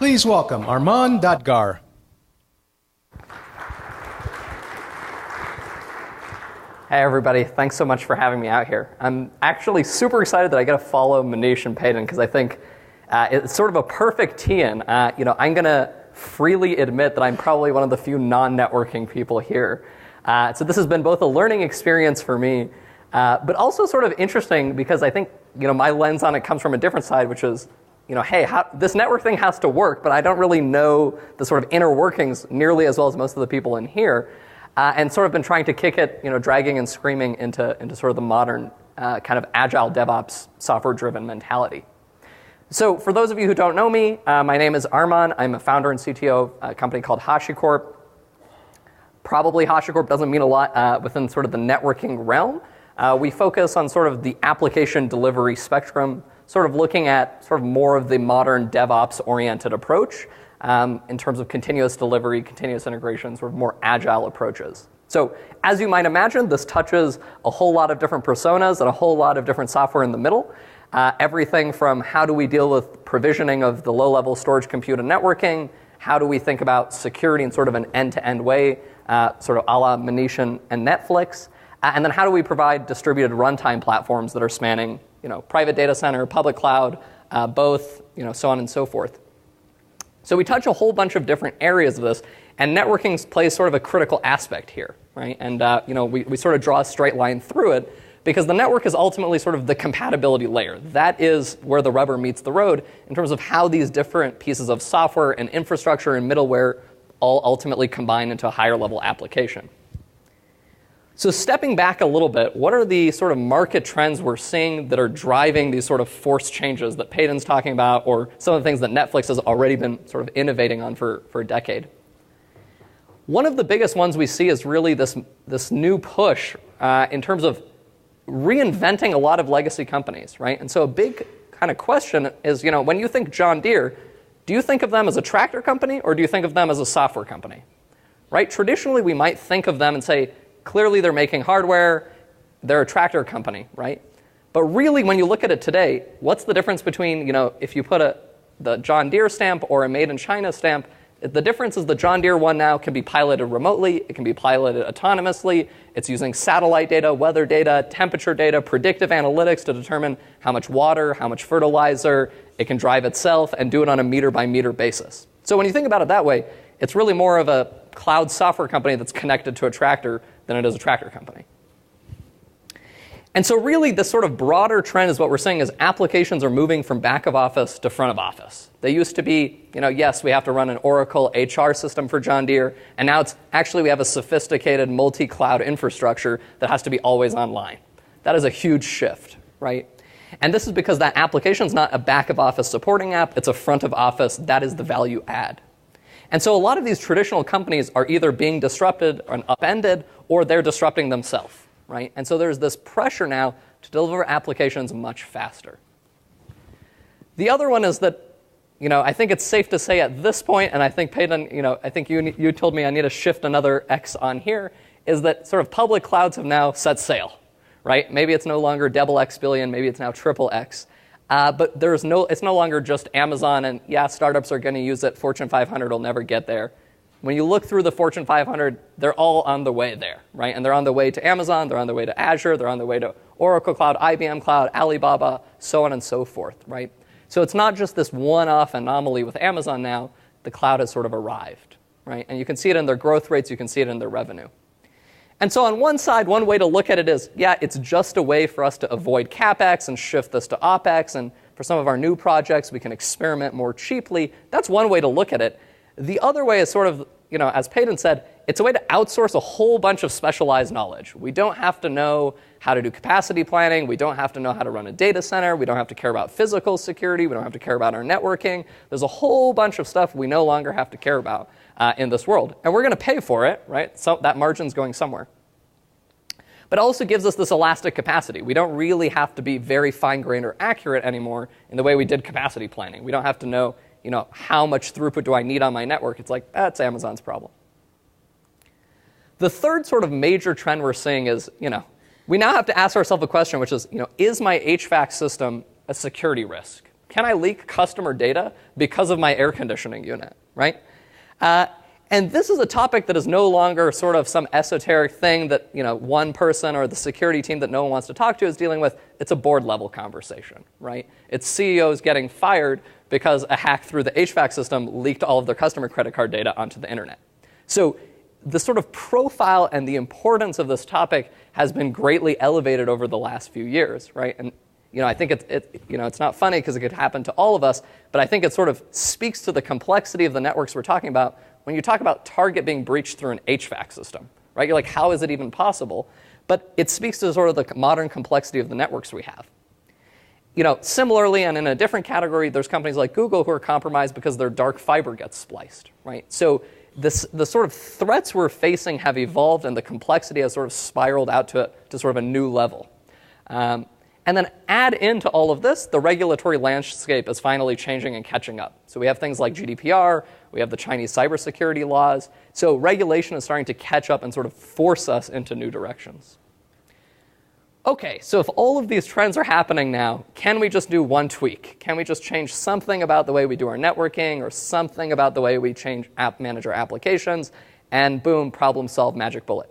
Please welcome Armon Dadgar. Hey everybody, thanks so much for having me out here. I'm actually super excited that I get to follow Manish and Payton because I think it's sort of a perfect tee-in. I'm going to freely admit that I'm probably one of the few non-networking people here. So this has been both a learning experience for me, but also sort of interesting because I think my lens on it comes from a different side, which is, hey, this network thing has to work, but I don't really know the sort of inner workings nearly as well as most of the people in here. And sort of been trying to kick it, dragging and screaming into sort of the modern kind of agile DevOps software-driven mentality. So for those of you who don't know me, my name is Armon. I'm a founder and CTO of a company called HashiCorp. Probably HashiCorp doesn't mean a lot within sort of the networking realm. We focus on sort of the application delivery spectrum, sort of looking at sort of more of the modern DevOps-oriented approach. In terms of continuous delivery, continuous integration, sort of more agile approaches. So as you might imagine, this touches a whole lot of different personas and a whole lot of different software in the middle. Everything from how do we deal with provisioning of the low-level storage, compute, and networking, how do we think about security in sort of an end-to-end way, sort of a la Manish and Netflix, and then how do we provide distributed runtime platforms that are spanning private data center, public cloud, both, so on and so forth. So we touch a whole bunch of different areas of this, and networking plays sort of a critical aspect here, right? And we sort of draw a straight line through it because the network is ultimately sort of the compatibility layer. That is where the rubber meets the road in terms of how these different pieces of software and infrastructure and middleware all ultimately combine into a higher level application. So stepping back a little bit, what are the sort of market trends we're seeing that are driving these sort of forced changes that Payton's talking about, or some of the things that Netflix has already been sort of innovating on for a decade? One of the biggest ones we see is really this new push in terms of reinventing a lot of legacy companies, right? And so a big kind of question is, when you think John Deere, do you think of them as a tractor company or do you think of them as a software company, right? Traditionally, we might think of them and say, clearly, they're making hardware. They're a tractor company, right? But really, when you look at it today, what's the difference between, if you put the John Deere stamp or a Made in China stamp? The difference is the John Deere one now can be piloted remotely. It can be piloted autonomously. It's using satellite data, weather data, temperature data, predictive analytics to determine how much water, how much fertilizer. It can drive itself and do it on a meter-by-meter basis. So when you think about it that way, it's really more of a cloud software company that's connected to a tractor than it is a tractor company. And so really this sort of broader trend is what we're saying is applications are moving from back of office to front of office. They used to be, yes, we have to run an Oracle HR system for John Deere, and now it's actually we have a sophisticated multi-cloud infrastructure that has to be always online. That is a huge shift, right? And this is because that application is not a back of office supporting app, it's a front of office. That is the value add. And so a lot of these traditional companies are either being disrupted or upended, or they're disrupting themselves, right? And so there's this pressure now to deliver applications much faster. The other one is that, I think it's safe to say at this point, and I think Payton, I think you told me I need to shift another X on here, is that sort of public clouds have now set sail, right? Maybe it's no longer double X billion, maybe it's now triple X. But it's no longer just Amazon and, startups are going to use it. Fortune 500 will never get there. When you look through the Fortune 500, they're all on the way there, right? And they're on the way to Amazon, they're on the way to Azure, they're on the way to Oracle Cloud, IBM Cloud, Alibaba, so on and so forth, right? So it's not just this one-off anomaly with Amazon now. The cloud has sort of arrived, right? And you can see it in their growth rates, you can see it in their revenue. And so on one side, one way to look at it is, it's just a way for us to avoid CapEx and shift this to OpEx. And for some of our new projects, we can experiment more cheaply. That's one way to look at it. The other way is sort of, as Payton said, it's a way to outsource a whole bunch of specialized knowledge. We don't have to know how to do capacity planning. We don't have to know how to run a data center. We don't have to care about physical security. We don't have to care about our networking. There's a whole bunch of stuff we no longer have to care about in this world. And we're going to pay for it, right? So that margin's going somewhere. But it also gives us this elastic capacity. We don't really have to be very fine-grained or accurate anymore in the way we did capacity planning. We don't have to know, how much throughput do I need on my network? It's like, that's Amazon's problem. The third sort of major trend we're seeing is, we now have to ask ourselves a question, which is my HVAC system a security risk? Can I leak customer data because of my air conditioning unit, right? And this is a topic that is no longer sort of some esoteric thing that one person or the security team that no one wants to talk to is dealing with. It's a board level conversation, right? It's CEOs getting fired because a hack through the HVAC system leaked all of their customer credit card data onto the internet. So the sort of profile and the importance of this topic has been greatly elevated over the last few years, right? And I think it's not funny because it could happen to all of us, but I think it sort of speaks to the complexity of the networks we're talking about when you talk about Target being breached through an HVAC system, right? You're like, how is it even possible? But it speaks to sort of the modern complexity of the networks we have. Similarly, and in a different category, there's companies like Google who are compromised because their dark fiber gets spliced, right? So the sort of threats we're facing have evolved, and the complexity has sort of spiraled out to sort of a new level. And then add into all of this, the regulatory landscape is finally changing and catching up. So we have things like GDPR, we have the Chinese cybersecurity laws. So regulation is starting to catch up and sort of force us into new directions. Okay, so if all of these trends are happening now, can we just do one tweak? Can we just change something about the way we do our networking or something about the way we manage our applications, and boom, problem solved, magic bullet?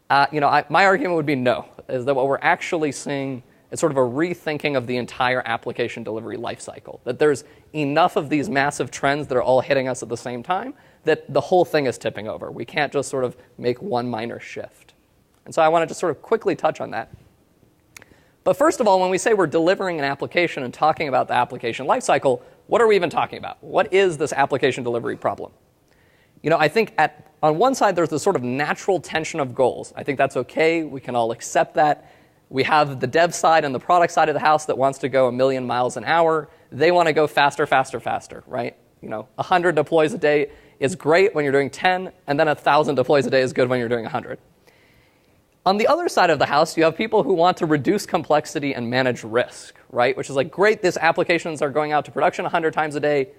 My argument would be no, is that what we're actually seeing is sort of a rethinking of the entire application delivery lifecycle. That there's enough of these massive trends that are all hitting us at the same time that the whole thing is tipping over. We can't just sort of make one minor shift. And so I want to just sort of quickly touch on that. But first of all, when we say we're delivering an application and talking about the application lifecycle, what are we even talking about? What is this application delivery problem? I think on one side, there's this sort of natural tension of goals. I think that's OK. We can all accept that. We have the dev side and the product side of the house that wants to go 1,000,000 miles an hour. They want to go faster, faster, faster, right? 100 deploys a day is great when you're doing 10, and then 1,000 deploys a day is good when you're doing 100. On the other side of the house, you have people who want to reduce complexity and manage risk, right? Which is like, great, these applications are going out to production 100 times a day.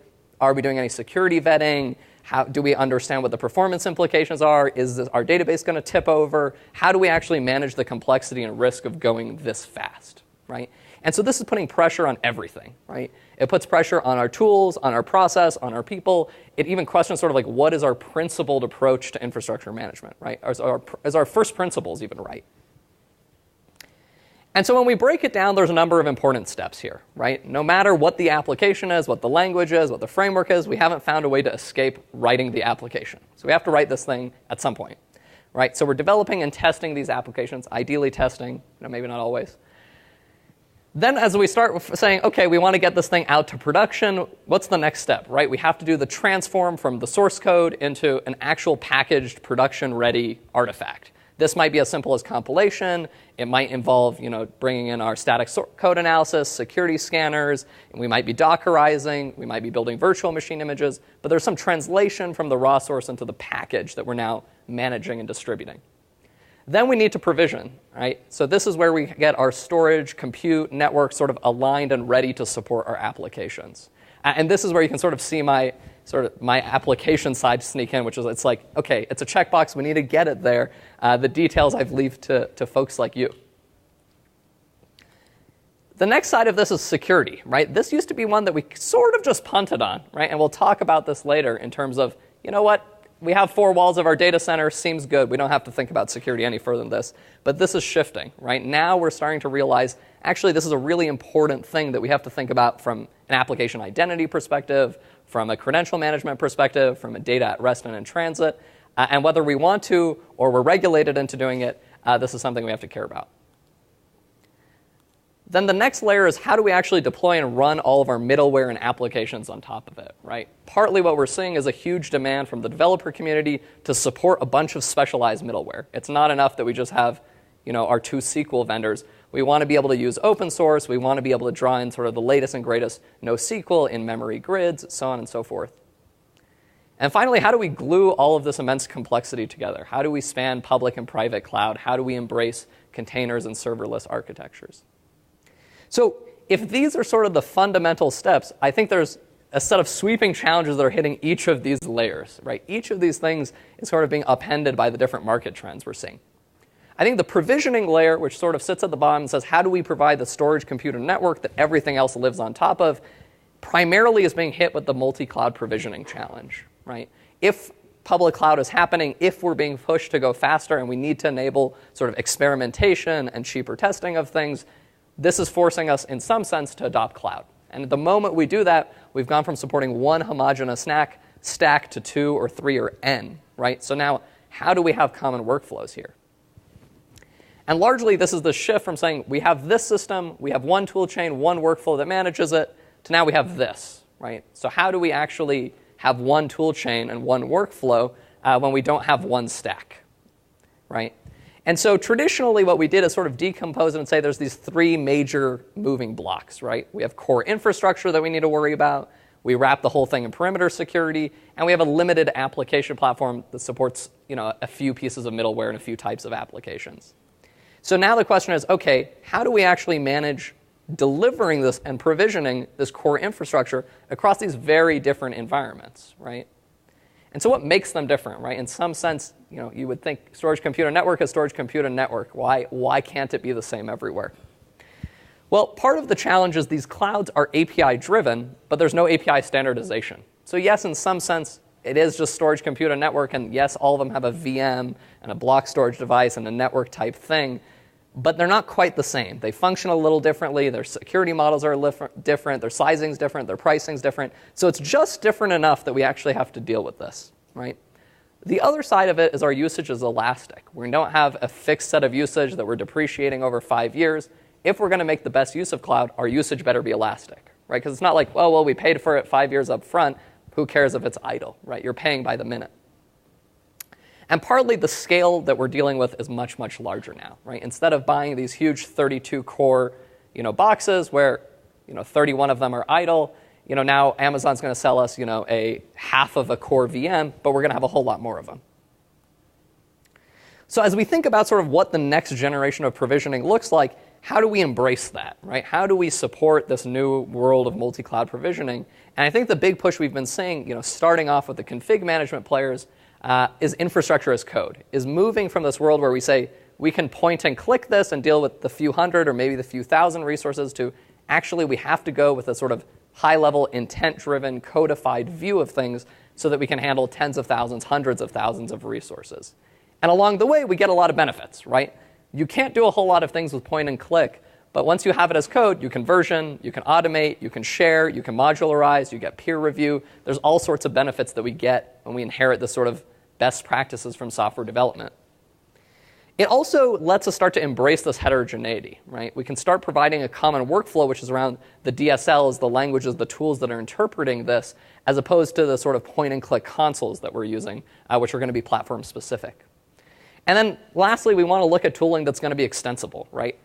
Are we doing any security vetting? How do we understand what the performance implications are? Is our database going to tip over? How do we actually manage the complexity and risk of going this fast, right? And so this is putting pressure on everything, right? It puts pressure on our tools, on our process, on our people. It even questions sort of like, what is our principled approach to infrastructure management, right? Is our first principles even right? And so when we break it down, there's a number of important steps here, right? No matter what the application is, what the language is, what the framework is, we haven't found a way to escape writing the application. So we have to write this thing at some point, right? So we're developing and testing these applications, ideally testing, maybe not always. Then as we start saying, OK, we want to get this thing out to production, what's the next step, right? We have to do the transform from the source code into an actual packaged production-ready artifact. This might be as simple as compilation. It might involve, bringing in our static code analysis, security scanners. And we might be Dockerizing. We might be building virtual machine images. But there's some translation from the raw source into the package that we're now managing and distributing. Then we need to provision, right? So this is where we get our storage, compute, network sort of aligned and ready to support our applications. And this is where you can sort of see my application side sneak in, which is it's like, OK, it's a checkbox. We need to get it there. The details I've left to folks like you. The next side of this is security, right? This used to be one that we sort of just punted on, right? And we'll talk about this later in terms of, what? We have 4 walls of our data center. Seems good. We don't have to think about security any further than this. But this is shifting, right? Now we're starting to realize, actually, this is a really important thing that we have to think about from an application identity perspective, from a credential management perspective, from a data at rest and in transit. And whether we want to or we're regulated into doing it, this is something we have to care about. Then the next layer is how do we actually deploy and run all of our middleware and applications on top of it, right? Partly what we're seeing is a huge demand from the developer community to support a bunch of specialized middleware. It's not enough that we just have, our 2 SQL vendors. We want to be able to use open source. We want to be able to draw in sort of the latest and greatest NoSQL, in-memory grids, so on and so forth. And finally, how do we glue all of this immense complexity together? How do we span public and private cloud? How do we embrace containers and serverless architectures? So if these are sort of the fundamental steps, I think there's a set of sweeping challenges that are hitting each of these layers, right? Each of these things is sort of being upended by the different market trends we're seeing. I think the provisioning layer, which sort of sits at the bottom and says, how do we provide the storage, compute, and network that everything else lives on top of? primarily is being hit with the multi-cloud provisioning challenge, right? If public cloud is happening, if we're being pushed to go faster and we need to enable sort of experimentation and cheaper testing of things, this is forcing us in some sense to adopt cloud. And at the moment we do that, we've gone from supporting one homogeneous stack to 2 or 3 or n, right? So now, how do we have common workflows here? And largely, this is the shift from saying we have this system, we have one tool chain, one workflow that manages it, to now we have this, right? So how do we actually have one tool chain and one workflow when we don't have one stack, right? And so traditionally, what we did is sort of decompose it and say there's these 3 major moving blocks, right? We have core infrastructure that we need to worry about. We wrap the whole thing in perimeter security, and we have a limited application platform that supports, a few pieces of middleware and a few types of applications. So now the question is, OK, how do we actually manage delivering this and provisioning this core infrastructure across these very different environments, right? And so what makes them different, right? In some sense, you would think storage compute and network is storage compute and network. Why can't it be the same everywhere? Well, part of the challenge is these clouds are API driven, but there's no API standardization. So yes, in some sense, it is just storage compute and network, and yes, all of them have a VM and a block storage device and a network type thing, but they're not quite the same. They function a little differently. Their security models are different. Their sizing's different. Their pricing's different. So it's just different enough that we actually have to deal with this, right? The other side of it is our usage is elastic. We don't have a fixed set of usage that we're depreciating over 5 years. If we're going to make the best use of cloud, our usage better be elastic, right? Because it's not like, well, we paid for it 5 years up front. Who cares if it's idle, right? You're paying by the minute. And partly the scale that we're dealing with is much, much larger now, right? Instead of buying these huge 32-core, boxes where, 31 of them are idle, now Amazon's going to sell us, a half of a core VM, but we're going to have a whole lot more of them. So as we think about sort of what the next generation of provisioning looks like, how do we embrace that, right? How do we support this new world of multi-cloud provisioning? And I think the big push we've been seeing, starting off with the config management players, is infrastructure as code, is moving from this world where we say we can point and click this and deal with the few hundred or maybe the few thousand resources to actually we have to go with a sort of high-level, intent-driven, codified view of things so that we can handle tens of thousands, hundreds of thousands of resources. And along the way, we get a lot of benefits, right? You can't do a whole lot of things with point and click, but once you have it as code, you can version, you can automate, you can share, you can modularize, you get peer review. There's all sorts of benefits that we get when we inherit this sort of best practices from software development. It also lets us start to embrace this heterogeneity, right? We can start providing a common workflow, which is around the DSLs, the languages, the tools that are interpreting this, as opposed to the sort of point-and-click consoles that we're using, which are going to be platform-specific. And then lastly, we want to look at tooling that's going to be extensible, right?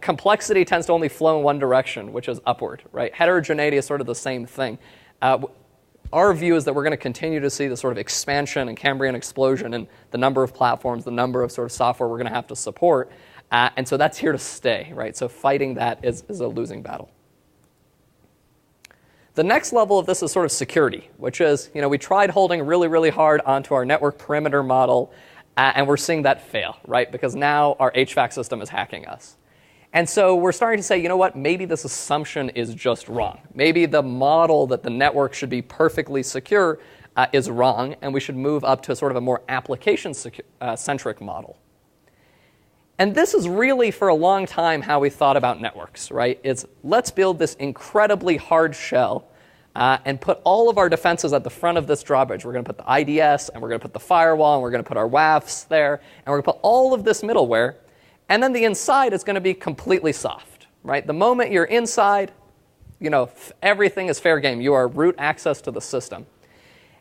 Complexity tends to only flow in one direction, which is upward, right? Heterogeneity is sort of the same thing. Our view is that we're going to continue to see the sort of expansion and Cambrian explosion in the number of platforms, the number of sort of software we're going to have to support. And so that's here to stay, right? So fighting that is a losing battle. The next level of this is sort of security, which is, we tried holding really, really hard onto our network perimeter model, and we're seeing that fail, right? Because now our HVAC system is hacking us. And so we're starting to say, you know what, maybe this assumption is just wrong. Maybe the model that the network should be perfectly secure is wrong, and we should move up to sort of a more application-centric model. And this is really, for a long time, how we thought about networks, right? It's let's build this incredibly hard shell and put all of our defenses at the front of this drawbridge. We're going to put the IDS, and we're going to put the firewall, and we're going to put our WAFs there, and we're going to put all of this middleware. And then the inside is going to be completely soft, right? The moment you're inside, everything is fair game. You are root access to the system.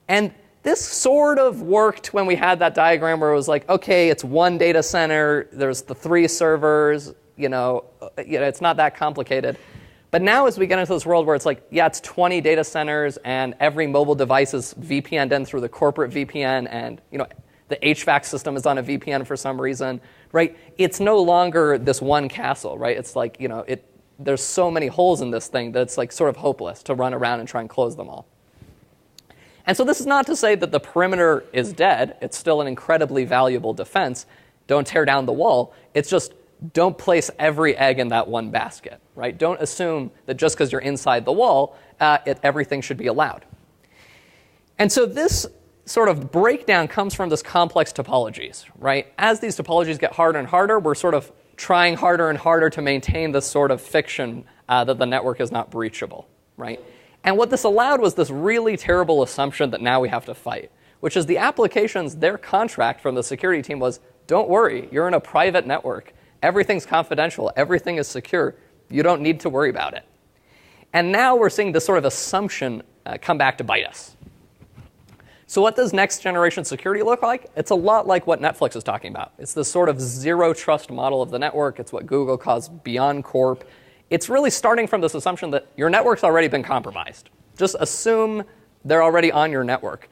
And this sort of worked when we had that diagram where it was like, OK, it's one data center. There's the 3 servers. It's not that complicated. But now as we get into this world where it's like, yeah, it's 20 data centers, and every mobile device is VPN'd in through the corporate VPN, and the HVAC system is on a VPN for some reason, right? It's no longer this one castle, right? It's like, there's so many holes in this thing that it's like sort of hopeless to run around and try and close them all. And so this is not to say that the perimeter is dead. It's still an incredibly valuable defense. Don't tear down the wall. It's just don't place every egg in that one basket, right? Don't assume that just because you're inside the wall, everything should be allowed. And so this sort of breakdown comes from this complex topologies, right? As these topologies get harder and harder, we're sort of trying harder and harder to maintain this sort of fiction that the network is not breachable, right? And what this allowed was this really terrible assumption that now we have to fight, which is the applications, their contract from the security team was, don't worry, you're in a private network. Everything's confidential. Everything is secure. You don't need to worry about it. And now we're seeing this sort of assumption come back to bite us. So what does next generation security look like? It's a lot like what Netflix is talking about. It's this sort of zero trust model of the network. It's what Google calls Beyond Corp. It's really starting from this assumption that your network's already been compromised. Just assume they're already on your network.